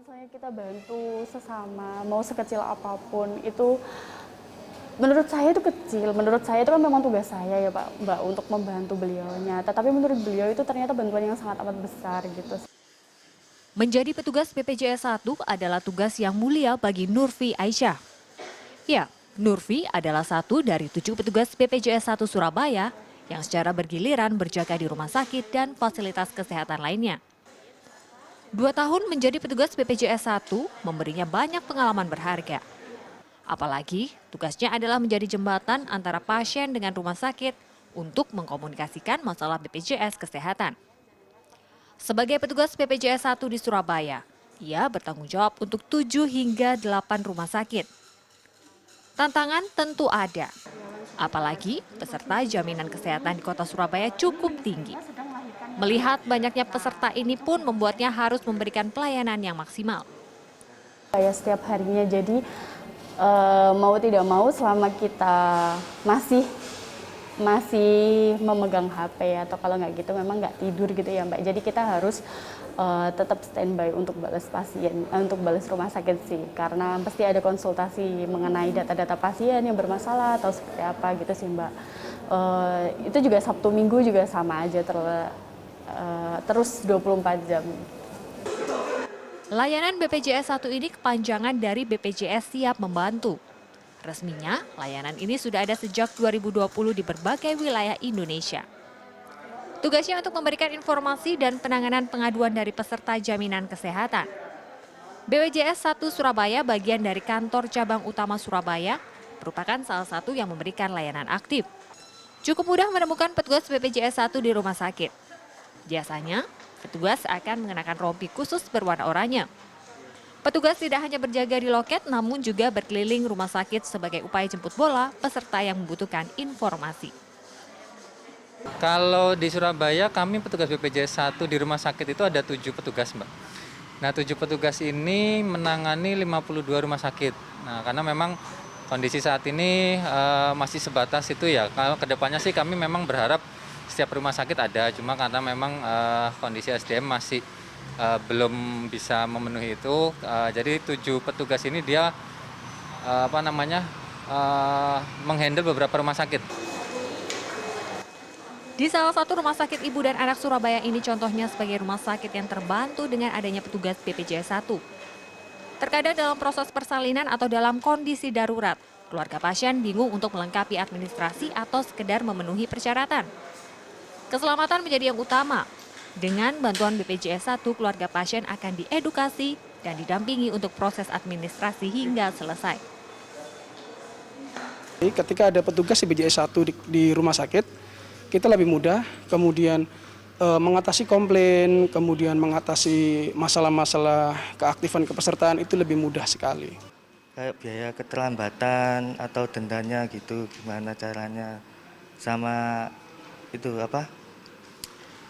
misalnya kita bantu sesama, mau sekecil apapun, itu menurut saya itu kecil. Menurut saya itu kan memang tugas saya ya Pak, Mbak, untuk membantu beliaunya. Tetapi menurut beliau itu ternyata bantuan yang sangat amat besar gitu. Menjadi petugas BPJS 1 adalah tugas yang mulia bagi Nurfi Aisyah. Ya, Nurfi adalah satu dari 7 petugas BPJS 1 Surabaya yang secara bergiliran berjaga di rumah sakit dan fasilitas kesehatan lainnya. 2 tahun menjadi petugas BPJS 1 memberinya banyak pengalaman berharga. Apalagi tugasnya adalah menjadi jembatan antara pasien dengan rumah sakit untuk mengkomunikasikan masalah BPJS Kesehatan. Sebagai petugas BPJS 1 di Surabaya, ia bertanggung jawab untuk 7 hingga 8 rumah sakit. Tantangan tentu ada, apalagi peserta jaminan kesehatan di kota Surabaya cukup tinggi. Melihat banyaknya peserta ini pun membuatnya harus memberikan pelayanan yang maksimal. Kayak setiap harinya, jadi mau tidak mau selama kita masih memegang HP atau kalau nggak gitu memang nggak tidur gitu ya Mbak. Jadi kita harus tetap standby untuk balas pasien, untuk balas rumah sakit sih. Karena pasti ada konsultasi mengenai data-data pasien yang bermasalah atau seperti apa gitu sih Mbak. Itu juga Sabtu Minggu juga sama aja terus 24 jam. Layanan BPJS 1 ini kepanjangan dari BPJS Siap Membantu. Resminya, layanan ini sudah ada sejak 2020 di berbagai wilayah Indonesia. Tugasnya untuk memberikan informasi dan penanganan pengaduan dari peserta jaminan kesehatan. BPJS 1 Surabaya bagian dari kantor cabang utama Surabaya, merupakan salah satu yang memberikan layanan aktif. Cukup mudah menemukan petugas BPJS 1 di rumah sakit. Biasanya, petugas akan mengenakan rompi khusus berwarna oranye. Petugas tidak hanya berjaga di loket, namun juga berkeliling rumah sakit sebagai upaya jemput bola peserta yang membutuhkan informasi. Kalau di Surabaya, kami petugas BPJS 1 di rumah sakit itu ada 7 petugas, Mbak. Nah, 7 petugas ini menangani 52 rumah sakit. Nah, karena memang kondisi saat ini masih sebatas itu ya. Kalau kedepannya sih kami memang berharap setiap rumah sakit ada, cuma karena memang kondisi SDM masih belum bisa memenuhi itu. Jadi 7 petugas ini dia menghandle beberapa rumah sakit. Di salah satu rumah sakit ibu dan anak Surabaya ini contohnya sebagai rumah sakit yang terbantu dengan adanya petugas BPJS 1. Terkadang dalam proses persalinan atau dalam kondisi darurat, keluarga pasien bingung untuk melengkapi administrasi atau sekedar memenuhi persyaratan. Keselamatan menjadi yang utama. Dengan bantuan BPJS 1, keluarga pasien akan diedukasi dan didampingi untuk proses administrasi hingga selesai. Ketika ada petugas BPJS 1 di rumah sakit, kita lebih mudah kemudian mengatasi komplain, kemudian mengatasi masalah-masalah keaktifan kepesertaan itu lebih mudah sekali. Kayak biaya keterlambatan atau dendanya gitu, gimana caranya, sama itu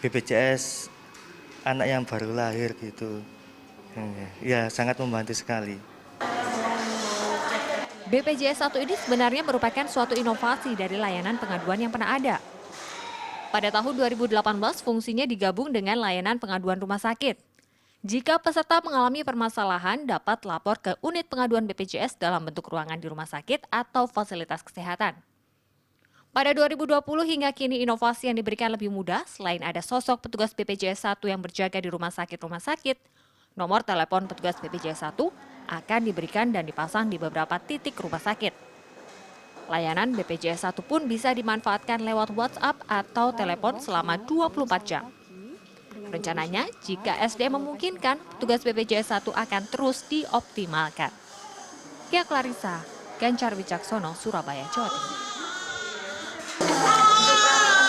BPJS anak yang baru lahir gitu, ya sangat membantu sekali. BPJS 1 ini sebenarnya merupakan suatu inovasi dari layanan pengaduan yang pernah ada. Pada tahun 2018 fungsinya digabung dengan layanan pengaduan rumah sakit. Jika peserta mengalami permasalahan dapat lapor ke unit pengaduan BPJS dalam bentuk ruangan di rumah sakit atau fasilitas kesehatan. Pada 2020 hingga kini inovasi yang diberikan lebih mudah selain ada sosok petugas BPJS 1 yang berjaga di rumah sakit, nomor telepon petugas BPJS 1 akan diberikan dan dipasang di beberapa titik rumah sakit. Layanan BPJS 1 pun bisa dimanfaatkan lewat WhatsApp atau telepon selama 24 jam. Rencananya, jika SDM memungkinkan, petugas BPJS 1 akan terus dioptimalkan. Kia Clarissa, Gancar Wicaksono, Surabaya, Jawa Timur.